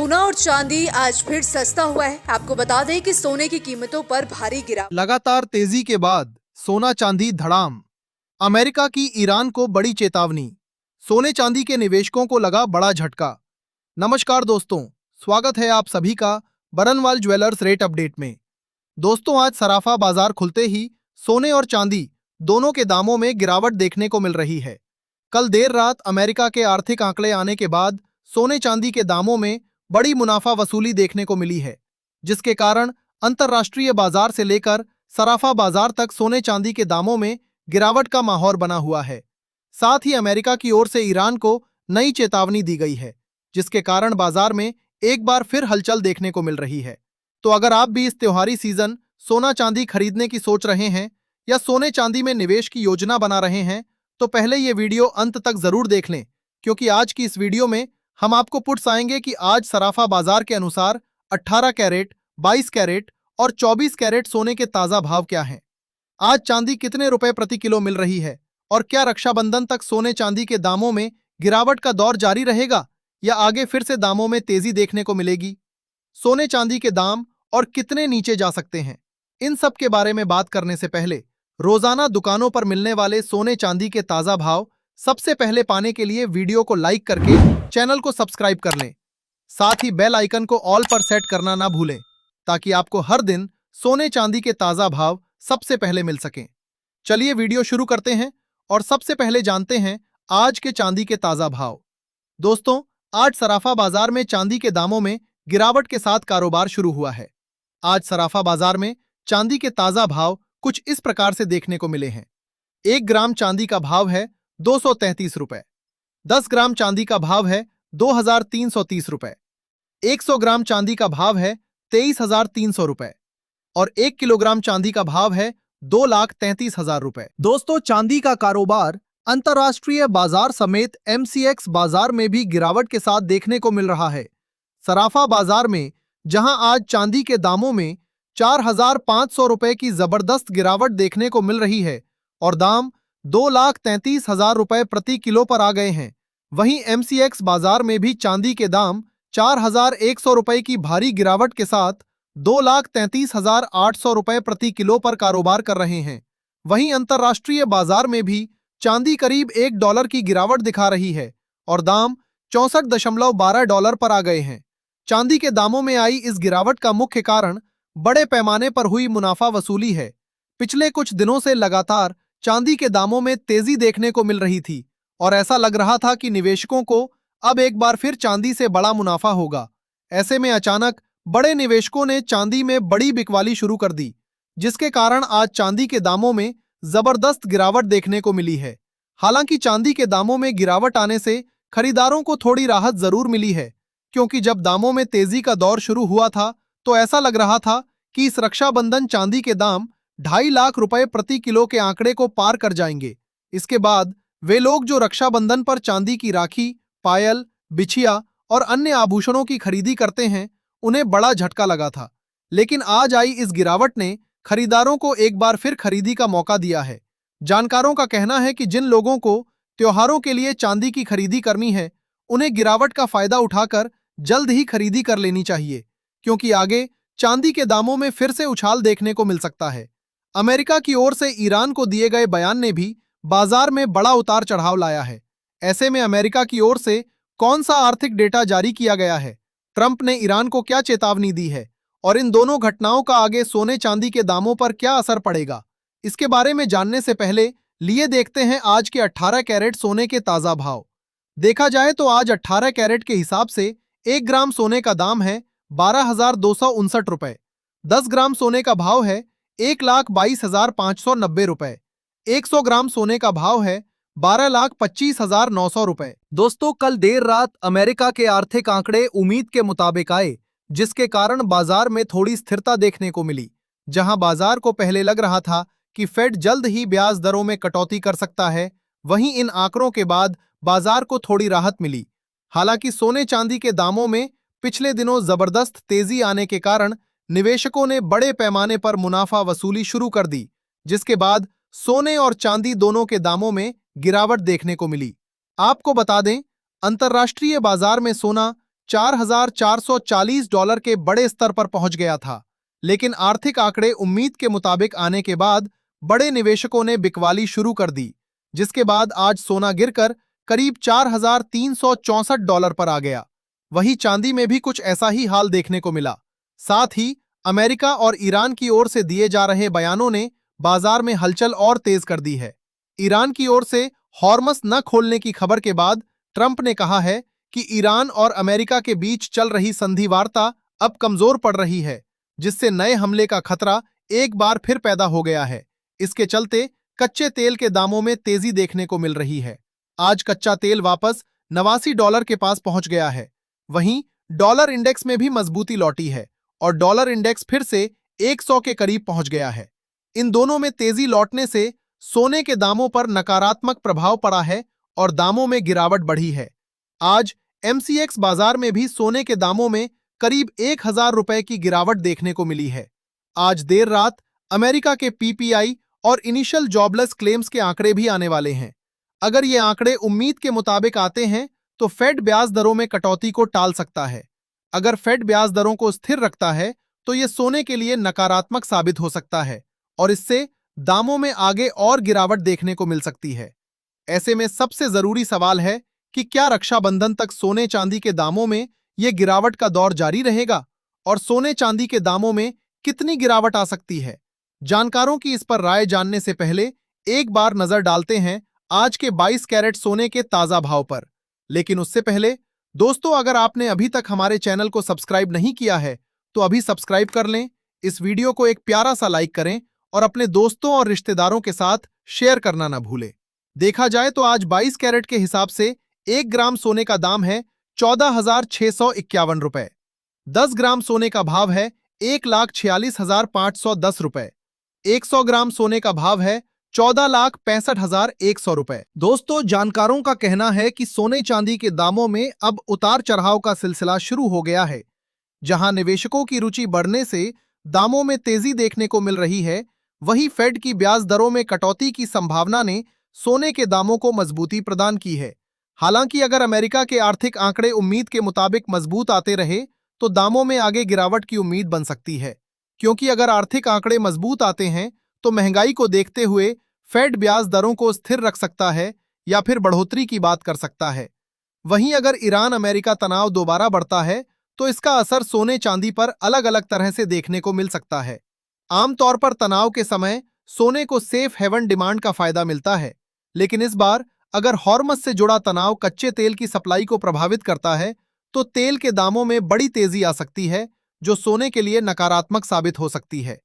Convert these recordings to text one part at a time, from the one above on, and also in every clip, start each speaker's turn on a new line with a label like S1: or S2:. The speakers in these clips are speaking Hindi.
S1: सोना और चांदी आज फिर सस्ता हुआ है। आपको बता दें कि सोने की कीमतों पर भारी गिरावट।
S2: लगातार तेजी के बाद सोना चांदी धड़ाम। अमेरिका की ईरान को बड़ी चेतावनी। सोने चांदी के निवेशकों को लगा बड़ा झटका। नमस्कार दोस्तों, स्वागत है आप सभी का बरनवाल ज्वेलर्स रेट अपडेट में। दोस्तों, आज सराफा बाजार खुलते ही सोने और चांदी दोनों के दामों में गिरावट देखने को मिल रही है। कल देर रात अमेरिका के आर्थिक आंकड़े आने के बाद सोने चांदी के दामों में बड़ी मुनाफा वसूली देखने को मिली है, जिसके कारण अंतर्राष्ट्रीय बाजार से लेकर सराफा बाजार तक सोने चांदी के दामों में गिरावट का माहौल बना हुआ है। साथ ही अमेरिका की ओर से ईरान को नई चेतावनी दी गई है, जिसके कारण बाजार में एक बार फिर हलचल देखने को मिल रही है। तो अगर आप भी इस त्योहारी सीजन सोना चांदी खरीदने की सोच रहे हैं या सोने चांदी में निवेश की योजना बना रहे हैं, तो पहले ये वीडियो अंत तक जरूर देख लें, क्योंकि आज की इस वीडियो में हम आपको पुट्स आएंगे कि आज सराफा बाजार के अनुसार 18 कैरेट, 22 कैरेट और 24 कैरेट सोने के ताजा भाव क्या हैं। आज चांदी कितने रुपए प्रति किलो मिल रही है और क्या रक्षाबंधन तक सोने चांदी के दामों में गिरावट का दौर जारी रहेगा या आगे फिर से दामों में तेजी देखने को मिलेगी। सोने चांदी के दाम और कितने नीचे जा सकते हैं, इन सब के बारे में बात करने से पहले रोजाना दुकानों पर मिलने वाले सोने चांदी के ताजा भाव सबसे पहले पाने के लिए वीडियो को लाइक करके चैनल को सब्सक्राइब कर लें। साथ ही बेल आइकन को ऑल पर सेट करना ना भूलें, ताकि आपको हर दिन सोने चांदी के ताजा भाव सबसे पहले मिल सकें। चलिए वीडियो शुरू करते हैं और सबसे पहले जानते हैं आज के चांदी के ताजा भाव। दोस्तों, आज सराफा बाजार में चांदी के दामों में गिरावट के साथ कारोबार शुरू हुआ है। आज सराफा बाजार में चांदी के ताजा भाव कुछ इस प्रकार से देखने को मिले हैं। 1 ग्राम चांदी का भाव है 233 रुपए, 10 ग्राम चांदी का भाव है 2330 रुपए, 100 ग्राम चांदी का भाव है 23,300 रुपए और 1 किलोग्राम चांदी का भाव है 2,33,000 रुपए। दोस्तों, चांदी का कारोबार अंतर्राष्ट्रीय बाजार समेत MCX बाजार में भी गिरावट के साथ देखने को मिल रहा है। सराफा बाजार में जहां आज चांदी के दामों में 4,500 रुपए की जबरदस्त गिरावट देखने को मिल रही है और दाम 2,33,000 रुपए प्रति किलो पर आ गए हैं, वहीं MCX बाजार में भी चांदी के दाम 4,100 रुपए की भारी गिरावट के साथ 2,33,800 रुपए प्रति किलो पर कारोबार कर रहे हैं। वहीं अंतर्राष्ट्रीय बाजार में भी चांदी करीब $1 की गिरावट दिखा रही है और दाम 64.12 डॉलर पर आ गए हैं। चांदी के दामों में आई इस गिरावट का मुख्य कारण बड़े पैमाने पर हुई मुनाफा वसूली है। पिछले कुछ दिनों से लगातार चांदी के दामों में तेजी देखने को मिल रही थी और ऐसा लग रहा था कि निवेशकों को अब एक बार फिर चांदी से बड़ा मुनाफा होगा। ऐसे में अचानक बड़े निवेशकों ने चांदी में बड़ी बिकवाली शुरू कर दी, जिसके कारण आज चांदी के दामों में जबरदस्त गिरावट देखने को मिली है। हालांकि चांदी के दामों में गिरावट आने से खरीदारों को थोड़ी राहत जरूर मिली है, क्योंकि जब दामों में तेजी का दौर शुरू हुआ था तो ऐसा लग रहा था कि इस रक्षाबंधन चांदी के दाम 2.5 लाख रुपए प्रति किलो के आंकड़े को पार कर जाएंगे। इसके बाद वे लोग जो रक्षाबंधन पर चांदी की राखी, पायल, बिछिया और अन्य आभूषणों की खरीदी करते हैं, उन्हें बड़ा झटका लगा था। लेकिन आज आई इस गिरावट ने खरीदारों को एक बार फिर खरीदी का मौका दिया है। जानकारों का कहना है कि जिन लोगों को त्योहारों के लिए चांदी की खरीदी करनी है, उन्हें गिरावट का फायदा उठाकर जल्द ही खरीदी कर लेनी चाहिए, क्योंकि आगे चांदी के दामों में फिर से उछाल देखने को मिल सकता है। अमेरिका की ओर से ईरान को दिए गए बयान ने भी बाजार में बड़ा उतार चढ़ाव लाया है। ऐसे में अमेरिका की ओर से कौन सा आर्थिक डेटा जारी किया गया है, ट्रंप ने ईरान को क्या चेतावनी दी है और इन दोनों घटनाओं का आगे सोने चांदी के दामों पर क्या असर पड़ेगा, इसके बारे में जानने से पहले लिए देखते हैं आज के 18 कैरेट सोने के ताजा भाव। देखा जाए तो आज 18 कैरेट के हिसाब से 1 ग्राम सोने का दाम है 12,259 रुपए, 10 ग्राम सोने का भाव है 1,22,590 रुपए, 100 ग्राम सोने का भाव है 12,25,900 रुपए। दोस्तों, कल देर रात अमेरिका के आर्थिक आंकड़े उम्मीद के मुताबिक आए, जिसके कारण बाजार में थोड़ी स्थिरता देखने को मिली। जहां बाजार को पहले लग रहा था कि फेड जल्द ही ब्याज दरों में कटौती कर सकता है, वहीं इन आंकड़ों के बाद बाजार को थोड़ी राहत मिली। हालांकि सोने चांदी के दामों में पिछले दिनों जबरदस्त तेजी आने के कारण निवेशकों ने बड़े पैमाने पर मुनाफा वसूली शुरू कर दी, जिसके बाद सोने और चांदी दोनों के दामों में गिरावट देखने को मिली। आपको बता दें, अंतर्राष्ट्रीय बाजार में सोना $4,440 के बड़े स्तर पर पहुंच गया था। लेकिन आर्थिक आंकड़े उम्मीद के मुताबिक आने के बाद बड़े निवेशकों ने बिकवाली शुरू कर दी, जिसके बाद आज सोना गिरकर करीब $4,364 पर आ गया। वहीं चांदी में भी कुछ ऐसा ही हाल देखने को मिला। साथ ही अमेरिका और ईरान की ओर से दिए जा रहे बयानों ने बाजार में हलचल और तेज कर दी है। ईरान की ओर से हॉर्मस न खोलने की खबर के बाद ट्रंप ने कहा है कि ईरान और अमेरिका के बीच चल रही संधि वार्ता अब कमजोर पड़ रही है, जिससे नए हमले का खतरा एक बार फिर पैदा हो गया है। इसके चलते कच्चे तेल के दामों में तेजी देखने को मिल रही है। आज कच्चा तेल वापस $89 के पास पहुंच गया है। वहीं डॉलर इंडेक्स में भी मजबूती लौटी है और डॉलर इंडेक्स फिर से 100 के करीब पहुंच गया है। इन दोनों में तेजी लौटने से सोने के दामों पर नकारात्मक प्रभाव पड़ा है और दामों में गिरावट बढ़ी है। आज एमसीएक्स बाजार में भी सोने के दामों में करीब $1,000 की गिरावट देखने को मिली है। आज देर रात अमेरिका के पीपीआई और इनिशियल जॉबलेस क्लेम्स के आंकड़े भी आने वाले हैं। अगर ये आंकड़े उम्मीद के मुताबिक आते हैं तो फेड ब्याज दरों में कटौती को टाल सकता है। अगर फेड ब्याज दरों को स्थिर रखता है तो ये सोने के लिए नकारात्मक साबित हो सकता है और इससे दामों में आगे और गिरावट देखने को मिल सकती है। ऐसे में सबसे जरूरी सवाल है कि क्या रक्षाबंधन तक सोने चांदी के दामों में यह गिरावट का दौर जारी रहेगा और सोने चांदी के दामों में कितनी गिरावट आ सकती है। जानकारों की इस पर राय जानने से पहले एक बार नजर डालते हैं आज के 22 कैरेट सोने के ताजा भाव पर। लेकिन उससे पहले दोस्तों, अगर आपने अभी तक हमारे चैनल को सब्सक्राइब नहीं किया है तो अभी सब्सक्राइब कर लें। इस वीडियो को एक प्यारा सा लाइक करें और अपने दोस्तों और रिश्तेदारों के साथ शेयर करना ना भूलें। देखा जाए तो आज 22 कैरेट के हिसाब से 1 ग्राम सोने का दाम है ₹14,651। 10 ग्राम सोने का भाव है ₹1,46,510। 100 ग्राम सोने का भाव है ₹14,65,100। दोस्तों, जानकारों का कहना है कि सोने चांदी के दामों में अब उतार चढ़ाव का सिलसिला शुरू हो गया है। जहां निवेशकों की रुचि बढ़ने से दामों में तेजी देखने को मिल रही है, वहीं फेड की ब्याज दरों में कटौती की संभावना ने सोने के दामों को मजबूती प्रदान की है। हालांकि अगर अमेरिका के आर्थिक आंकड़े उम्मीद के मुताबिक मजबूत आते रहे तो दामों में आगे गिरावट की उम्मीद बन सकती है, क्योंकि अगर आर्थिक आंकड़े मजबूत आते हैं तो महंगाई को देखते हुए फेड ब्याज दरों को स्थिर रख सकता है या फिर बढ़ोतरी की बात कर सकता है। वहीं अगर ईरान अमेरिका तनाव दोबारा बढ़ता है तो इसका असर सोने चांदी पर अलग अलग तरह से देखने को मिल सकता है। आमतौर पर तनाव के समय सोने को सेफ हेवन डिमांड का फायदा मिलता है, लेकिन इस बार अगर हॉर्मस से जुड़ा तनाव कच्चे तेल की सप्लाई को प्रभावित करता है तो तेल के दामों में बड़ी तेजी आ सकती है, जो सोने के लिए नकारात्मक साबित हो सकती है।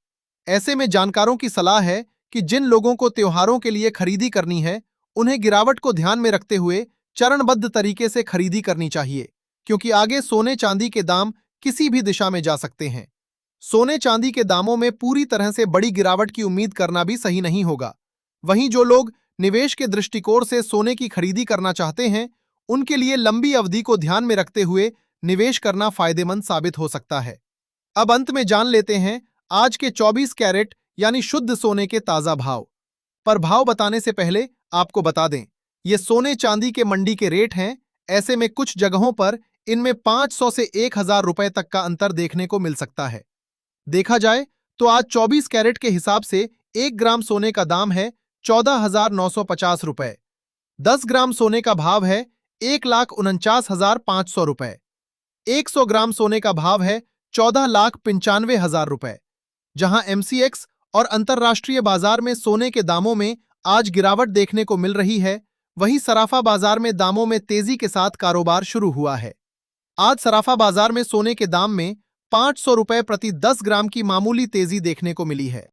S2: ऐसे में जानकारों की सलाह है कि जिन लोगों को त्योहारों के लिए खरीदी करनी है, उन्हें गिरावट को ध्यान में रखते हुए चरणबद्ध तरीके से खरीदी करनी चाहिए, क्योंकि आगे सोने चांदी के दाम किसी भी दिशा में जा सकते हैं। सोने चांदी के दामों में पूरी तरह से बड़ी गिरावट की उम्मीद करना भी सही नहीं होगा। वहीं जो लोग निवेश के दृष्टिकोण से सोने की खरीदी करना चाहते हैं, उनके लिए लंबी अवधि को ध्यान में रखते हुए निवेश करना फायदेमंद साबित हो सकता है। अब अंत में जान लेते हैं आज के 24 कैरेट यानी शुद्ध सोने के ताजा भाव। पर भाव बताने से पहले आपको बता दें, ये सोने चांदी के मंडी के रेट हैं। ऐसे में कुछ जगहों पर इनमें 500 से 1,000 रुपए तक का अंतर देखने को मिल सकता है। देखा जाए तो आज 24 कैरेट के हिसाब से 1 ग्राम सोने का दाम है ₹14,950। 10 ग्राम सोने का भाव है ₹1,49,500। 100 ग्राम सोने का भाव है ₹14,95,000। जहां एमसीएक्स और अंतर्राष्ट्रीय बाजार में सोने के दामों में आज गिरावट देखने को मिल रही है, वहीं सराफा बाजार में दामों में तेजी के साथ कारोबार शुरू हुआ है। आज सराफा बाजार में सोने के दाम में ₹500 प्रति 10 ग्राम की मामूली तेजी देखने को मिली है।